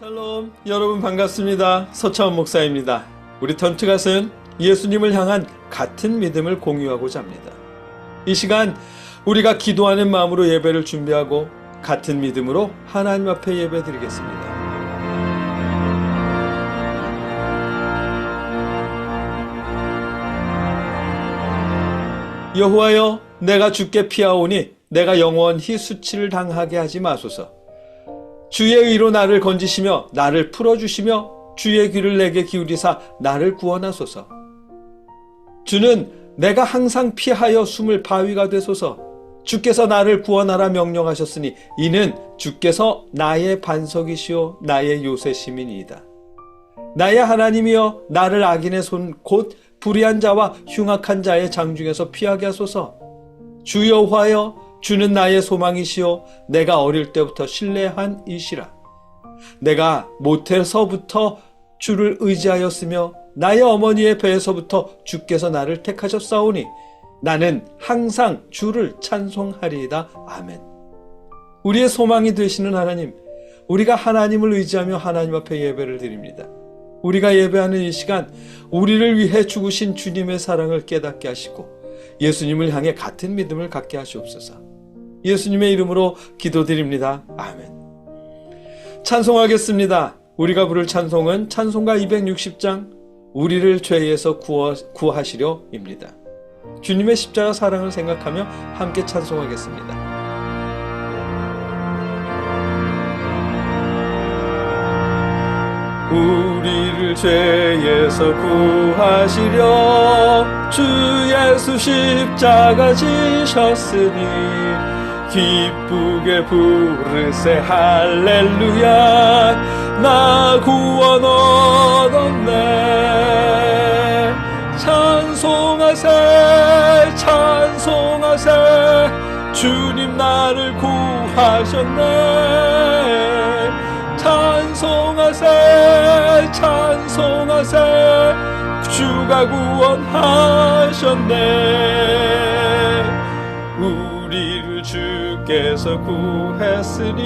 샬롬, 여러분 반갑습니다. 서차원 목사입니다. 우리 턴트갓은 예수님을 향한 같은 믿음을 공유하고자 합니다. 이 시간 우리가 기도하는 마음으로 예배를 준비하고 같은 믿음으로 하나님 앞에 예배 드리겠습니다. 여호와여, 내가 주께 피하오니 내가 영원히 수치를 당하게 하지 마소서. 주의 의로 나를 건지시며 나를 풀어주시며 주의 귀를 내게 기울이사 나를 구원하소서. 주는 내가 항상 피하여 숨을 바위가 되소서. 주께서 나를 구원하라 명령하셨으니 이는 주께서 나의 반석이시오 나의 요새심이니이다. 나의 하나님이여, 나를 악인의 손 곧 불의한 자와 흉악한 자의 장중에서 피하게 하소서. 주 여호와여, 주는 나의 소망이시오 내가 어릴 때부터 신뢰한 이시라. 내가 모태서부터 주를 의지하였으며 나의 어머니의 배에서부터 주께서 나를 택하셨사오니 나는 항상 주를 찬송하리이다. 아멘. 우리의 소망이 되시는 하나님, 우리가 하나님을 의지하며 하나님 앞에 예배를 드립니다. 우리가 예배하는 이 시간 우리를 위해 죽으신 주님의 사랑을 깨닫게 하시고 예수님을 향해 같은 믿음을 갖게 하시옵소서. 예수님의 이름으로 기도드립니다. 아멘. 찬송하겠습니다. 우리가 부를 찬송은 찬송가 260장 우리를 죄에서 구하시려입니다. 주님의 십자가 사랑을 생각하며 함께 찬송하겠습니다. 우리를 죄에서 구하시려 주 예수 십자가 지셨으니 기쁘게 부르세 할렐루야 나 구원 얻었네. 찬송하세 찬송하세 주님 나를 구하셨네. 찬송하세 찬송하세 주가 구원하셨네. 우리를 주께서 구했으니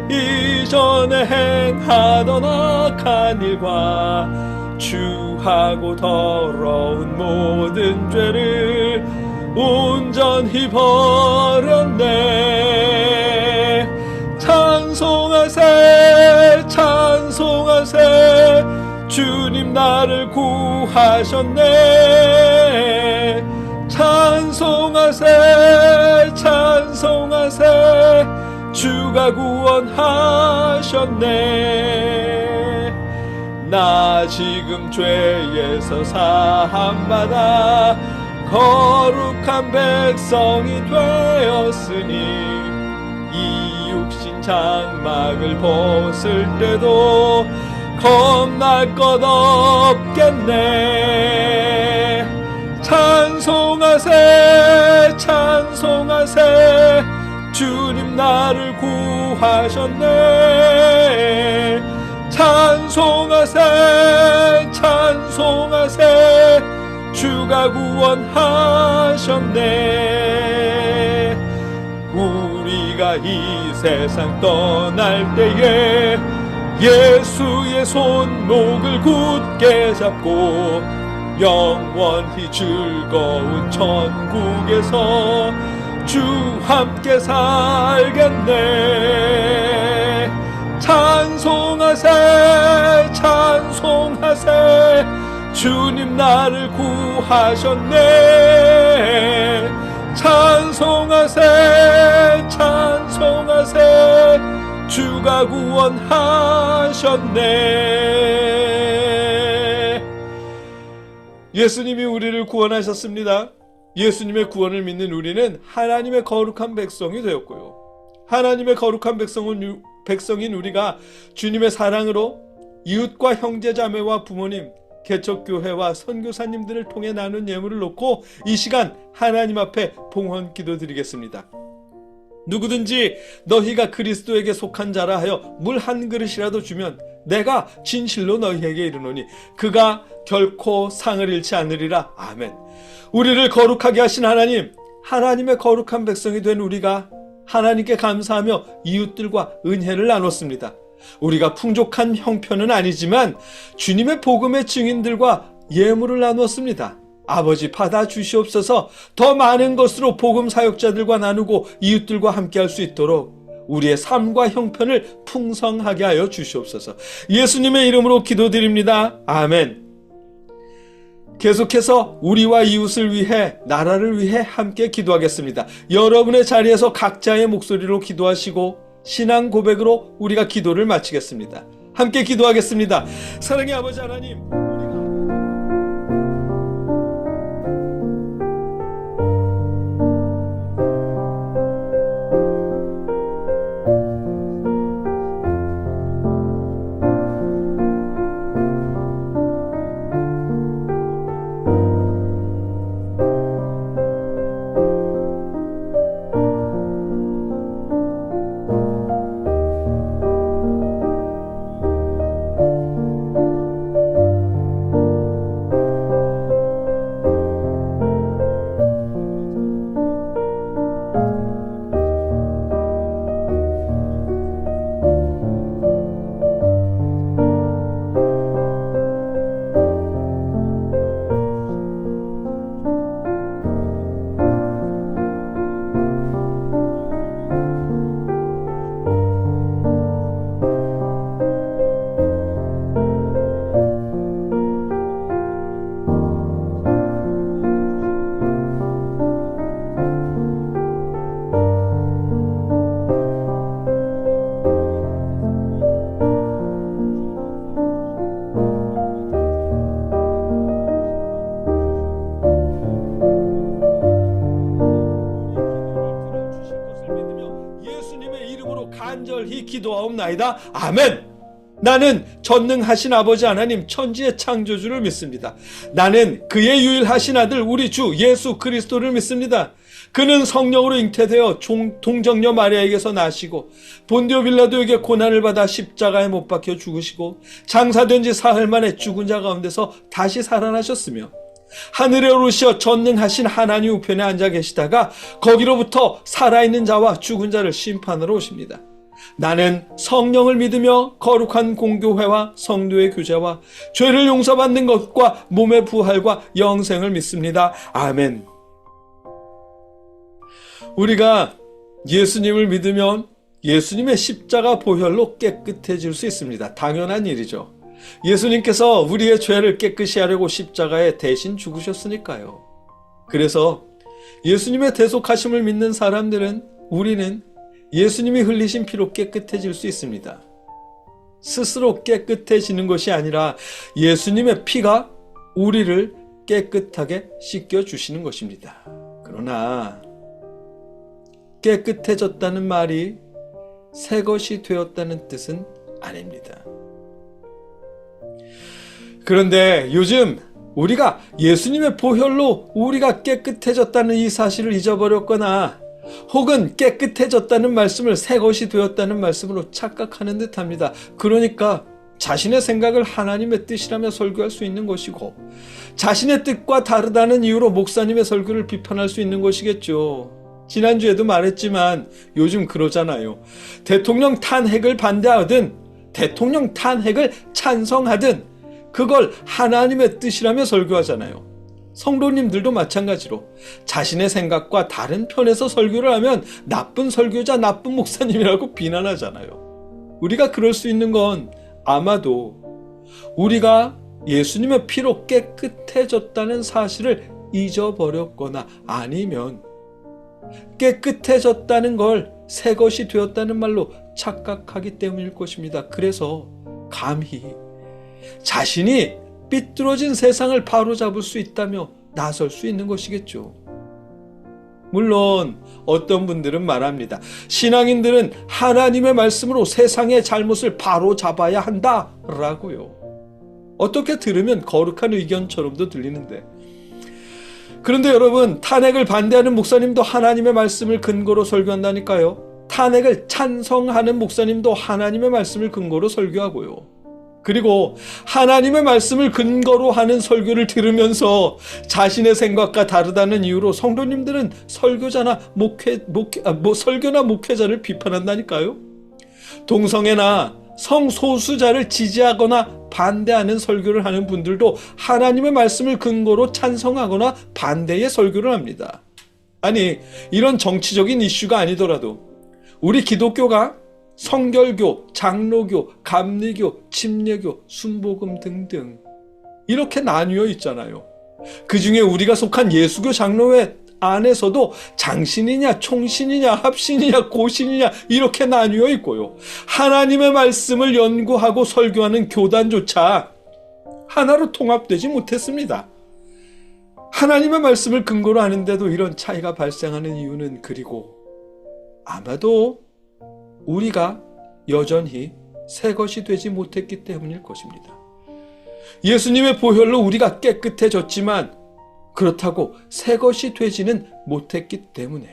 이전에 행하던 악한 일과 추하고 더러운 모든 죄를 온전히 버렸네. 찬송하세 찬송하세 주님 나를 구하셨네. 찬송하세 찬송하세 주가 구원하셨네. 나 지금 죄에서 사함받아 거룩한 백성이 되었으니 이 육신 장막을 벗을 때도 겁날 것 없겠네. 찬송하세 찬송하세 주님 나를 구하셨네. 찬송하세 찬송하세 주가 구원하셨네. 우리가 이 세상 떠날 때에 예수의 손목을 굳게 잡고 영원히 즐거운 천국에서 주 함께 살겠네. 찬송하세 찬송하세 주님 나를 구하셨네. 찬송하세 찬송하세 주가 구원하셨네. 예수님이 우리를 구원하셨습니다. 예수님의 구원을 믿는 우리는 하나님의 거룩한 백성이 되었고요. 하나님의 거룩한 백성인 우리가 주님의 사랑으로 이웃과 형제자매와 부모님, 개척교회와 선교사님들을 통해 나눈 예물을 놓고 이 시간 하나님 앞에 봉헌 기도드리겠습니다. 누구든지 너희가 그리스도에게 속한 자라 하여 물 한 그릇이라도 주면 내가 진실로 너희에게 이르노니 그가 결코 상을 잃지 않으리라. 아멘. 우리를 거룩하게 하신 하나님, 하나님의 거룩한 백성이 된 우리가 하나님께 감사하며 이웃들과 은혜를 나눴습니다. 우리가 풍족한 형편은 아니지만 주님의 복음의 증인들과 예물을 나누었습니다. 아버지 받아 주시옵소서. 더 많은 것으로 복음 사역자들과 나누고 이웃들과 함께할 수 있도록 우리의 삶과 형편을 풍성하게 하여 주시옵소서. 예수님의 이름으로 기도드립니다. 아멘. 계속해서 우리와 이웃을 위해, 나라를 위해 함께 기도하겠습니다. 여러분의 자리에서 각자의 목소리로 기도하시고 신앙 고백으로 우리가 기도를 마치겠습니다. 함께 기도하겠습니다. 사랑의 아버지 하나님, 간절히 기도하옵나이다. 아멘. 나는 전능하신 아버지 하나님 천지의 창조주를 믿습니다. 나는 그의 유일하신 아들 우리 주 예수 그리스도를 믿습니다. 그는 성령으로 잉태되어 동정녀 마리아에게서 나시고 본디오 빌라도에게 고난을 받아 십자가에 못 박혀 죽으시고 장사된 지 사흘 만에 죽은 자 가운데서 다시 살아나셨으며 하늘에 오르시어 전능하신 하나님 우편에 앉아 계시다가 거기로부터 살아있는 자와 죽은 자를 심판하러 오십니다. 나는 성령을 믿으며 거룩한 공교회와 성도의 교제와 죄를 용서받는 것과 몸의 부활과 영생을 믿습니다. 아멘. 우리가 예수님을 믿으면 예수님의 십자가 보혈로 깨끗해질 수 있습니다. 당연한 일이죠. 예수님께서 우리의 죄를 깨끗이 하려고 십자가에 대신 죽으셨으니까요. 그래서 예수님의 대속하심을 믿는 사람들은 우리는 예수님이 흘리신 피로 깨끗해질 수 있습니다. 스스로 깨끗해지는 것이 아니라 예수님의 피가 우리를 깨끗하게 씻겨주시는 것입니다. 그러나 깨끗해졌다는 말이 새 것이 되었다는 뜻은 아닙니다. 그런데 요즘 우리가 예수님의 보혈로 우리가 깨끗해졌다는 이 사실을 잊어버렸거나 혹은 깨끗해졌다는 말씀을 새 것이 되었다는 말씀으로 착각하는 듯합니다. 그러니까 자신의 생각을 하나님의 뜻이라며 설교할 수 있는 것이고 자신의 뜻과 다르다는 이유로 목사님의 설교를 비판할 수 있는 것이겠죠. 지난주에도 말했지만 요즘 그러잖아요. 대통령 탄핵을 반대하든 대통령 탄핵을 찬성하든 그걸 하나님의 뜻이라며 설교하잖아요. 성도님들도 마찬가지로 자신의 생각과 다른 편에서 설교를 하면 나쁜 설교자, 나쁜 목사님이라고 비난하잖아요. 우리가 그럴 수 있는 건 아마도 우리가 예수님의 피로 깨끗해졌다는 사실을 잊어버렸거나 아니면 깨끗해졌다는 걸 새 것이 되었다는 말로 착각하기 때문일 것입니다. 그래서 감히 자신이 삐뚤어진 세상을 바로잡을 수 있다며 나설 수 있는 것이겠죠. 물론 어떤 분들은 말합니다. 신앙인들은 하나님의 말씀으로 세상의 잘못을 바로잡아야 한다라고요. 어떻게 들으면 거룩한 의견처럼도 들리는데, 그런데 여러분, 탄핵을 반대하는 목사님도 하나님의 말씀을 근거로 설교한다니까요. 탄핵을 찬성하는 목사님도 하나님의 말씀을 근거로 설교하고요. 그리고 하나님의 말씀을 근거로 하는 설교를 들으면서 자신의 생각과 다르다는 이유로 성도님들은 설교나 목회자를 비판한다니까요. 동성애나 성소수자를 지지하거나 반대하는 설교를 하는 분들도 하나님의 말씀을 근거로 찬성하거나 반대의 설교를 합니다. 아니, 이런 정치적인 이슈가 아니더라도 우리 기독교가 성결교, 장로교, 감리교, 침례교, 순복음 등등 이렇게 나뉘어 있잖아요. 그 중에 우리가 속한 예수교 장로회 안에서도 장신이냐, 총신이냐, 합신이냐, 고신이냐 이렇게 나뉘어 있고요. 하나님의 말씀을 연구하고 설교하는 교단조차 하나로 통합되지 못했습니다. 하나님의 말씀을 근거로 하는데도 이런 차이가 발생하는 이유는, 그리고 아마도 우리가 여전히 새 것이 되지 못했기 때문일 것입니다. 예수님의 보혈로 우리가 깨끗해졌지만 그렇다고 새 것이 되지는 못했기 때문에,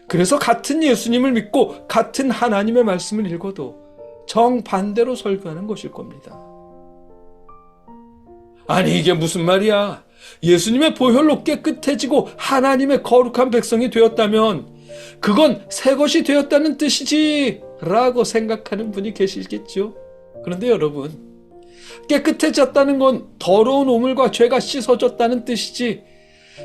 그래서 같은 예수님을 믿고 같은 하나님의 말씀을 읽어도 정반대로 설교하는 것일 겁니다. 아니, 이게 무슨 말이야? 예수님의 보혈로 깨끗해지고 하나님의 거룩한 백성이 되었다면 그건 새 것이 되었다는 뜻이지 라고 생각하는 분이 계시겠죠. 그런데 여러분, 깨끗해졌다는 건 더러운 오물과 죄가 씻어졌다는 뜻이지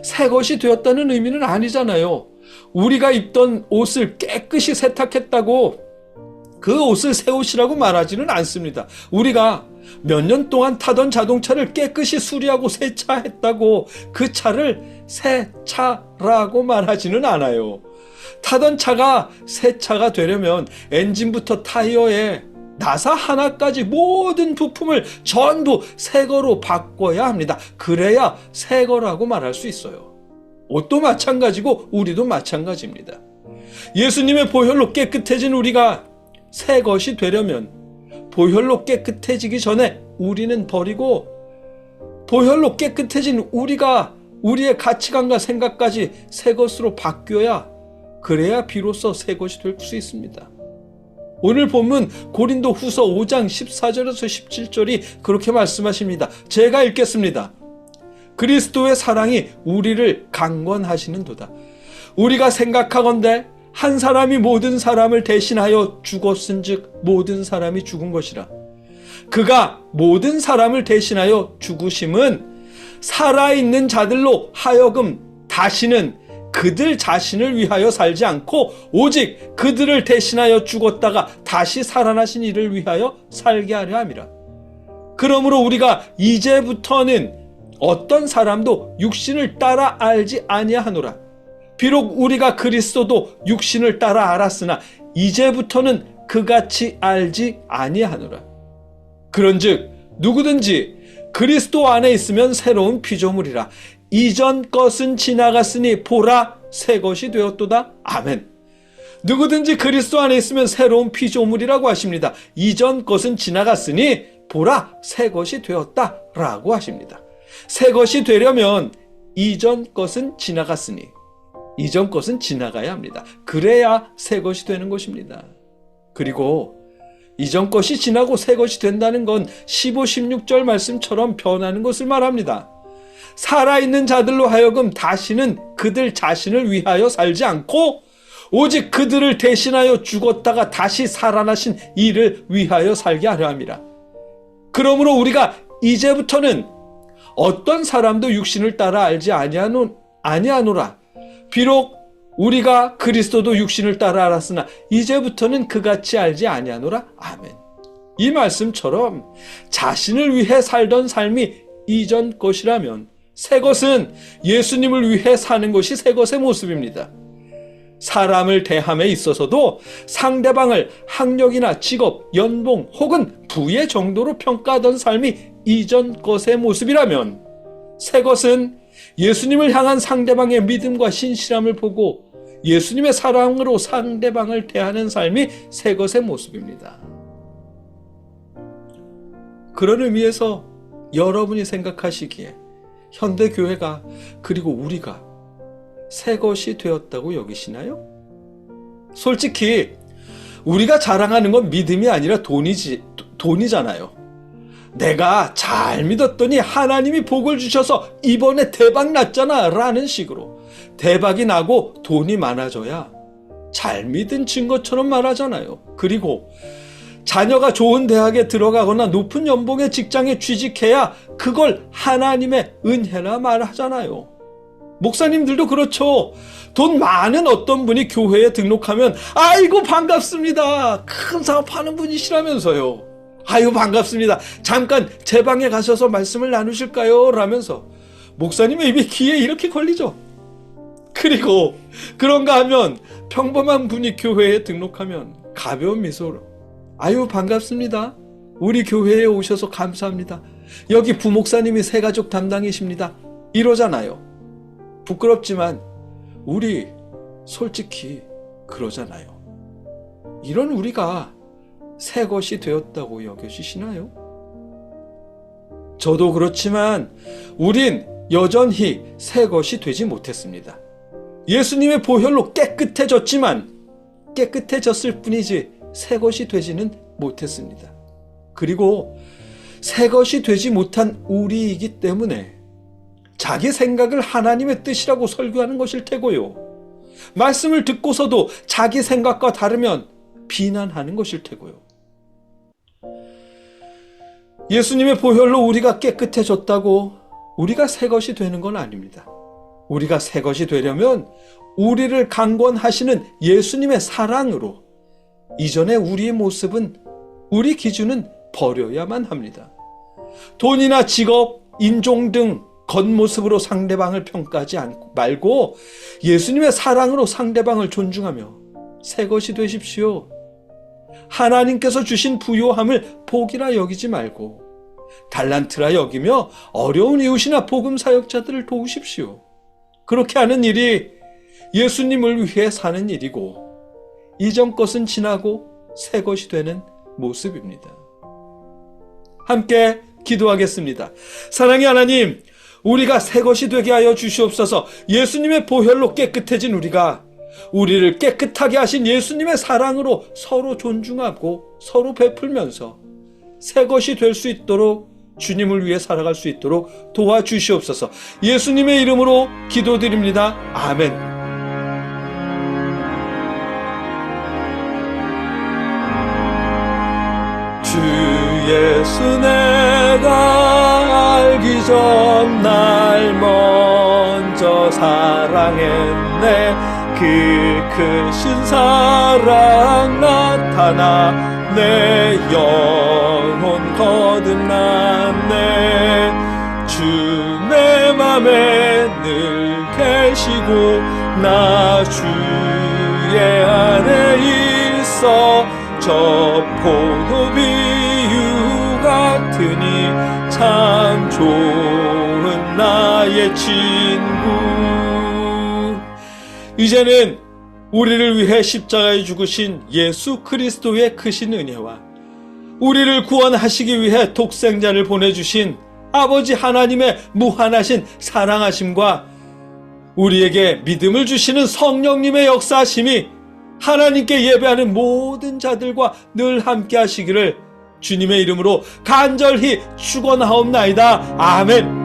새 것이 되었다는 의미는 아니잖아요. 우리가 입던 옷을 깨끗이 세탁했다고 그 옷을 새 옷이라고 말하지는 않습니다. 우리가 몇 년 동안 타던 자동차를 깨끗이 수리하고 세차했다고 그 차를 새 차라고 말하지는 않아요. 타던 차가 새 차가 되려면 엔진부터 타이어에 나사 하나까지 모든 부품을 전부 새 거로 바꿔야 합니다. 그래야 새 거라고 말할 수 있어요. 옷도 마찬가지고 우리도 마찬가지입니다. 예수님의 보혈로 깨끗해진 우리가 새 것이 되려면 보혈로 깨끗해지기 전에 우리는 버리고, 보혈로 깨끗해진 우리가 우리의 가치관과 생각까지 새 것으로 바뀌어야, 그래야 비로소 새 것이 될 수 있습니다. 오늘 본문 고린도 후서 5장 14절에서 17절이 그렇게 말씀하십니다. 제가 읽겠습니다. 그리스도의 사랑이 우리를 강권하시는도다. 우리가 생각하건대 한 사람이 모든 사람을 대신하여 죽었은즉 모든 사람이 죽은 것이라. 그가 모든 사람을 대신하여 죽으심은 살아있는 자들로 하여금 다시는 그들 자신을 위하여 살지 않고 오직 그들을 대신하여 죽었다가 다시 살아나신 이를 위하여 살게 하려 함이라. 그러므로 우리가 이제부터는 어떤 사람도 육신을 따라 알지 아니하노라. 비록 우리가 그리스도도 육신을 따라 알았으나 이제부터는 그같이 알지 아니하노라. 그런즉 누구든지 그리스도 안에 있으면 새로운 피조물이라. 이전 것은 지나갔으니 보라 새 것이 되었도다. 아멘. 누구든지 그리스도 안에 있으면 새로운 피조물이라고 하십니다. 이전 것은 지나갔으니 보라 새 것이 되었다 라고 하십니다. 새 것이 되려면 이전 것은 지나갔으니, 이전 것은 지나가야 합니다. 그래야 새 것이 되는 것입니다. 그리고 이전 것이 지나고 새 것이 된다는 건 15, 16절 말씀처럼 변하는 것을 말합니다. 살아있는 자들로 하여금 다시는 그들 자신을 위하여 살지 않고 오직 그들을 대신하여 죽었다가 다시 살아나신 이를 위하여 살게 하려 함이라. 그러므로 우리가 이제부터는 어떤 사람도 육신을 따라 알지 아니하노라. 비록 우리가 그리스도도 육신을 따라 알았으나 이제부터는 그같이 알지 아니하노라. 아멘. 이 말씀처럼 자신을 위해 살던 삶이 이전 것이라면 새 것은 예수님을 위해 사는 것이 새 것의 모습입니다. 사람을 대함에 있어서도 상대방을 학력이나 직업, 연봉 혹은 부의 정도로 평가하던 삶이 이전 것의 모습이라면 새 것은 예수님을 향한 상대방의 믿음과 신실함을 보고 예수님의 사랑으로 상대방을 대하는 삶이 새 것의 모습입니다. 그런 의미에서 여러분이 생각하시기에 현대교회가 그리고 우리가 새 것이 되었다고 여기시나요? 솔직히 우리가 자랑하는 건 믿음이 아니라 돈이잖아요. 내가 잘 믿었더니 하나님이 복을 주셔서 이번에 대박 났잖아 라는 식으로 대박이 나고 돈이 많아져야 잘 믿은 증거처럼 말하잖아요. 그리고 자녀가 좋은 대학에 들어가거나 높은 연봉의 직장에 취직해야 그걸 하나님의 은혜라 말하잖아요. 목사님들도 그렇죠. 돈 많은 어떤 분이 교회에 등록하면 아이고 반갑습니다. 큰 사업하는 분이시라면서요. 아유 반갑습니다. 잠깐 제 방에 가셔서 말씀을 나누실까요? 라면서 목사님의 입에 귀에 이렇게 걸리죠. 그리고 그런가 하면 평범한 분이 교회에 등록하면 가벼운 미소로 아유 반갑습니다. 우리 교회에 오셔서 감사합니다. 여기 부목사님이 새가족 담당이십니다. 이러잖아요. 부끄럽지만 우리 솔직히 그러잖아요. 이런 우리가 새 것이 되었다고 여겨지시나요? 저도 그렇지만 우린 여전히 새 것이 되지 못했습니다. 예수님의 보혈로 깨끗해졌지만 깨끗해졌을 뿐이지 새 것이 되지는 못했습니다. 그리고 새 것이 되지 못한 우리이기 때문에 자기 생각을 하나님의 뜻이라고 설교하는 것일 테고요. 말씀을 듣고서도 자기 생각과 다르면 비난하는 것일 테고요. 예수님의 보혈로 우리가 깨끗해졌다고 우리가 새 것이 되는 건 아닙니다. 우리가 새 것이 되려면 우리를 강권하시는 예수님의 사랑으로 이전의 우리의 모습은, 우리 기준은 버려야만 합니다. 돈이나 직업, 인종 등 겉모습으로 상대방을 평가하지 말고 예수님의 사랑으로 상대방을 존중하며 새 것이 되십시오. 하나님께서 주신 부요함을 복이라 여기지 말고 달란트라 여기며 어려운 이웃이나 복음 사역자들을 도우십시오. 그렇게 하는 일이 예수님을 위해 사는 일이고 이전 것은 지나고 새 것이 되는 모습입니다. 함께 기도하겠습니다. 사랑의 하나님, 우리가 새 것이 되게 하여 주시옵소서. 예수님의 보혈로 깨끗해진 우리를 깨끗하게 하신 예수님의 사랑으로 서로 존중하고 서로 베풀면서 새 것이 될 수 있도록, 주님을 위해 살아갈 수 있도록 도와주시옵소서. 예수님의 이름으로 기도드립니다. 아멘. 주 예수 내가 알기 전 날 먼저 사랑했네. 그 크신 사랑 나타나 내 영혼 거듭났네. 주 내 맘에 늘 계시고 나 주의 안에 있어. 저 포도비유 같으니 참 좋은 나의 친구. 이제는 우리를 위해 십자가에 죽으신 예수 그리스도의 크신 은혜와 우리를 구원하시기 위해 독생자를 보내주신 아버지 하나님의 무한하신 사랑하심과 우리에게 믿음을 주시는 성령님의 역사하심이 하나님께 예배하는 모든 자들과 늘 함께 하시기를 주님의 이름으로 간절히 축원하옵나이다. 아멘.